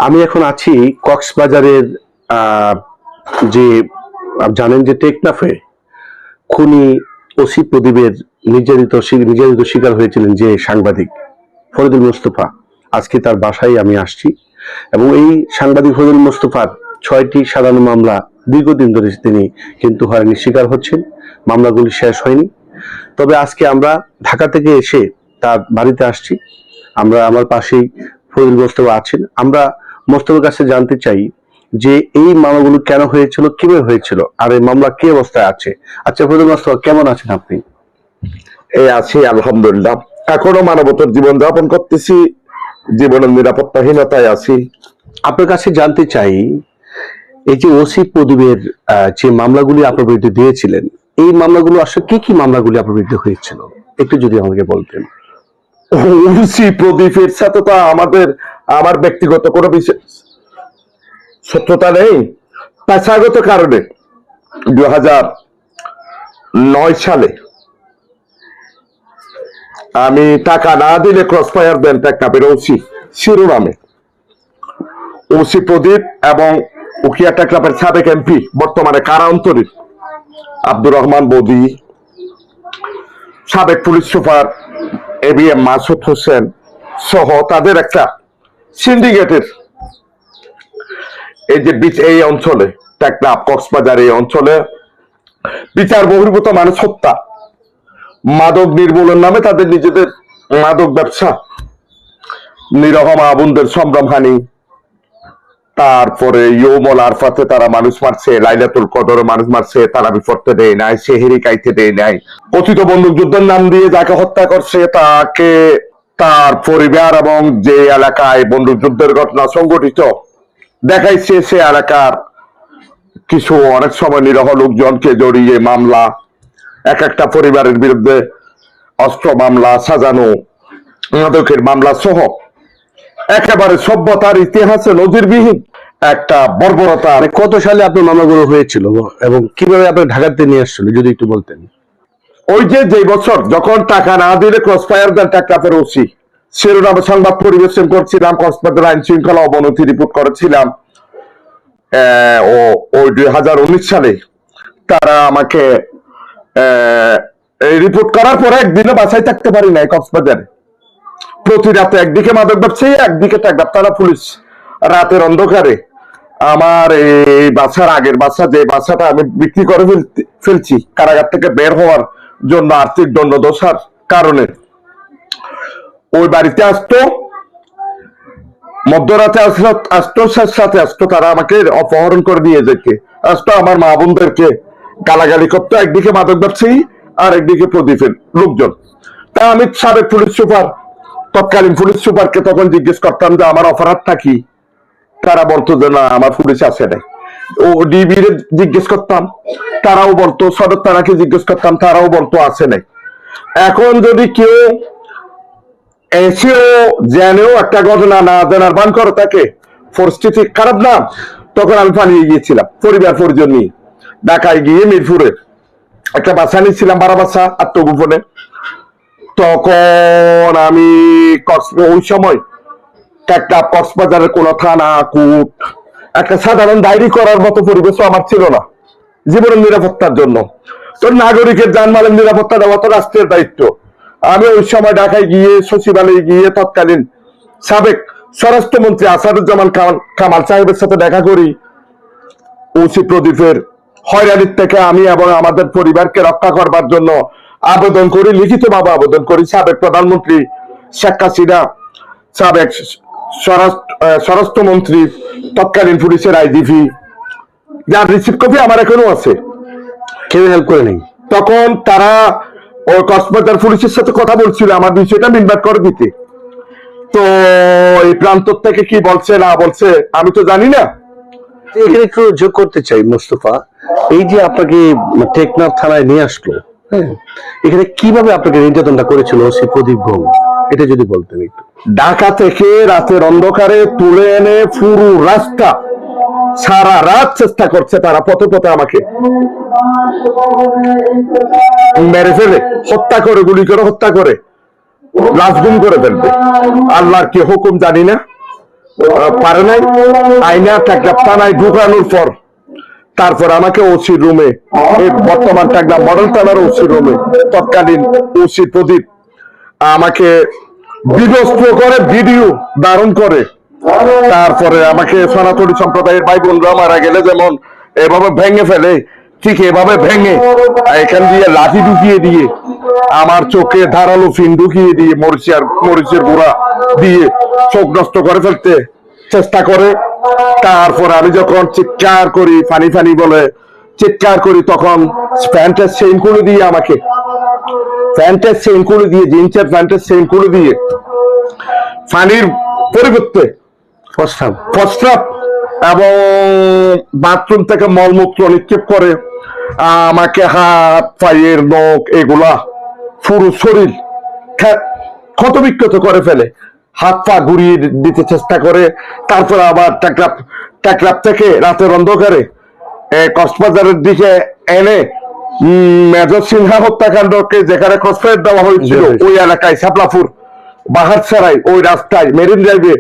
আমি এখন আছি কক্সবাজারের যে জানেন যে টেকনাফে খুনি ওসি প্রদীপের নির্যাতিত শিকার হয়েছিলেন যে সাংবাদিক ফরিদুল মোস্তফা। আজকে তার বাসায় আমি আসছি এবং এই সাংবাদিক ফরিদুল মোস্তফার 6টি সাজানো মামলা দীর্ঘদিন ধরে তিনি কিন্তু হয়রানির শিকার হচ্ছেন। মামলাগুলি শেষ হয়নি। তবে আজকে আমরা ঢাকা থেকে এসে তার বাড়িতে আসছি। আমার পাশেই ফরিদুল মোস্তফা আছেন। আমরা মোস্তফার কাছে জানতে চাই যে এই মামলাগুলো কেন হয়েছিল, কিভাবে হয়েছিল, আর এই মামলা কি অবস্থায় আছে। আচ্ছা ফরিদুল মোস্তফা, কেমন আছেন আপনি? এই আছি আলহামদুলিল্লাহ। এখনো মানবতার জীবন যাপন করতেছি, জীবনের নিরাপত্তাহীনতায় আছি। আপনার কাছে জানতে চাই, এই যে ওসি প্রদীপের যে মামলাগুলি আপনার বিরুদ্ধে দিয়েছিলেন, এই মামলাগুলো আসলে কি কি মামলাগুলি আপনার বিরুদ্ধে হয়েছিল একটু যদি আমাকে বলতেন। ওসি প্রদীপের সাথে তো আমার ব্যক্তিগত কোনো বিশেষ শত্রুতা নেই। পেশাগত কারণে 2009 সালে আমি টাকা না দিলে ক্রসফায়ার দেন টেকনাফের ওসি শিরোনামে ওসি প্রদীপ এবং উকিয়া টেকনাফের সাবেক এমপি বর্তমানে কারান্তরীণ আব্দুর রহমান বদি, সাবেক police super ABM Masud Hossain সহ তাদের একটা সিন্ডিকেটের এই অঞ্চলে টেকনাফ কক্সবাজার এই অঞ্চলে বিচার বহির্ভূত মানুষ হত্যা, মাদক নির্মূলের নামে তাদের নিজেদের মাদক ব্যবসা, নিরহ মা বোনদের সম্ভ্রমহানি, তারপরে ইয়ৌমুল আরফাতে তারা মানুষ মারছে, লাইলাতুল কদরে মানুষ মারছে, তারা বিপড়তে দেয় নাই, সেহেরি খাইতে দেয় নাই, কথিত বন্দুক যুদ্ধের নাম দিয়ে যাকে হত্যা করছে তাকে তার পরিবার এবং যে এলাকায় বন্দুক যুদ্ধের ঘটনা সংঘটিত দেখাইছে সে এলাকার কিছু অনেক সময় নিরহ লোকজনকে জড়িয়ে মামলা, এক একটা পরিবারের বিরুদ্ধে অস্ত্র মামলা, সাজানো মাদকের মামলা সহ একেবারে সভ্যতার ইতিহাসে নজিরবিহীন একটা বর্বরতা। কত সালে আপনার মামলাগুলো হয়েছিল এবং কিভাবে আপনি ঢাকাতে নিয়ে আসছিল যদি একটু বলতেন। ওই যে বছর যখন টাকা না দিলে ক্রসফায়ার দেন টেকনাফের ওসি শিরোনামে সংবাদ পরিবেশন করছিলাম, কক্সবাজার আইন শৃঙ্খলা অবনতি রিপোর্ট করেছিলাম, ওই 2019 সালে তারা আমাকে এই রিপোর্ট করার পরে একদিনে বাসায় থাকতে পারি নাই কক্সবাজারে। প্রতি রাতে একদিকে মাদক ব্যবসায়ী, একদিকে টেকনাফ থানা পুলিশ। রাতের অন্ধকারে আমার এই বাসার আগের বাসা, যে বাসাটা আমি বিক্রি করে ফেলছি কারাগার থেকে বের হওয়ার জন্য আর্থিক দণ্ডদশার কারণে, ওই বাড়িতে আসতো, মধ্যরাতে আসতো, সাথে আসতো, তারা আমাকে অপহরণ করে নিয়ে যেতে আসতো, আমার মা বোনদেরকে গালাগালি করতো, একদিকে মাদক ব্যবসায়ী আর একদিকে প্রদীপের লোকজন। তা আমি সাবেক পুলিশ সুপার, তৎকালীন পুলিশ সুপারকে তখন জিজ্ঞেস করতাম যে আমার অপরাধটা কি, তারা বলতো যে না আমার পুলিশ আসে নাই। ও ডিবি জিজ্ঞেস করতাম, তারাও বলতো, সদর থানাকে জিজ্ঞেস করতাম, তারাও বলতো আসে নাই। এখন যদি কেউ এসেও জেনেও একটা ঘটনা না জানার ভান করে থাকে, পরিস্থিতি খারাপ না, তখন আমি পালিয়ে গিয়েছিলাম পরিবার পরিজন নিয়ে। ঢাকায় গিয়ে মিরপুরে একটা বাসা নিয়েছিলাম, ভাড়া বাসা, আত্মগোপনে। তখন আমি ওই সময় টেকনাফ কক্সবাজারের কোন থানা কোর্ট একটা সাধারণ ডায়েরি করার মতো পরিবেশও আমার ছিল না জীবনের নিরাপত্তার জন্য। তো নাগরিকের জানমালের নিরাপত্তা দেওয়া তো রাষ্ট্রের দায়িত্ব। আমি ওই সময় ঢাকায় গিয়ে সচিবালয়ে গিয়ে তৎকালীন সাবেক স্বরাষ্ট্রমন্ত্রী আসাদুজ্জামান কামাল সাহেবের সাথে দেখা করি। ওসি প্রদীপের হয়রানির থেকে আমি এবং আমাদের পরিবারকে রক্ষা করবার জন্য আবেদন করি, লিখিতভাবে আবেদন করি। সাবেক প্রধানমন্ত্রী শেখ হাসিনা, সাবেক স্বরাষ্ট্রমন্ত্রী, তৎকালীন পুলিশের আইজিপি, যার রিসিপ্ট কপি আমার এখনো আছে, কেউ হেল্প করে নেই। তখন তারা ওই কক্সবাজার পুলিশের সাথে কথা বলছিল আমার বিষয়টা মিটমাট করে দিতে। তো এই প্রান্ত থেকে কি বলছে না বলছে আমি তো জানি না। এখানে একটু যোগ করতে চাই মোস্তফা, এই যে আপনাকে টেকনাফ থানায় নিয়ে আসলো, হ্যাঁ, এখানে কিভাবে আপনাকে নির্যাতনটা করেছিল ওসি প্রদীপ ঘোষ, এটা যদি বলতেন একটু। ঢাকা থেকে রাতের অন্ধকারে তুলে এনে পুরো রাস্তা সারা রাত চেষ্টা করছে তারা, পথে পথে আমাকে মেরে ফেলে, হত্যা করে, গুলি করে হত্যা করে লাশ গুম করে ফেলবে। আল্লাহর কি হুকুম জানি না, পারে নাই, আইনা টেকনাফ থানায় ঢুকানোর পর তারপর আমাকে ওসি রুমে, এই বর্তমান টেকনাফ মডেল থানার ওসি রুমে তৎকালীন ওসি প্রদীপ আমাকে বিধ্বস্ত করে, ভিডিও ধারণ করে। তারপরে আমাকে সনাতনী সম্প্রদায়ের ভাই বোনরা মারা গেলে যেমন এভাবে ভেঙে ফেলে, ঠিক এভাবে ভেঙে এখান দিয়ে লাঠি ঢুকিয়ে দিয়ে, আমার চোখে ধারালো ফিন ঢুকিয়ে দিয়ে, মরিচের গুঁড়া দিয়ে চোখ নষ্ট করে ফেলতে চেষ্টা করে। তারপর আমি যখন চিৎকার করি, ফানি ফানি বলে চিৎকার করি, তখন প্যান্টের চেইন খুলে দিয়ে আমাকে, প্যান্টের চেইন খুলে দিয়ে, জিন্সের প্যান্টের চেইন খুলে দিয়ে ফানির পরিবর্তে প্রস্রাব এবং বাথরুম থেকে মলমূত্র নিক্ষেপ করে আমাকে হাত, পায়ের নখ এগুলা পুরো শরীর ক্ষতবিক্ষত করে ফেলে, হাত পা ঘুরিয়ে দিতে চেষ্টা করে। তারপর আবার টেকনাফ থেকে রাতের অন্ধকারে কক্সবাজারের দিকে এনে মেজর সিনহা হত্যাকাণ্ডকে যেখানে কসফায়ার দেওয়া হয়েছিল ওই এলাকায় শাপলাপুর বাহারছড়াই ওই রাস্তায় মেরিন ড্রাইভে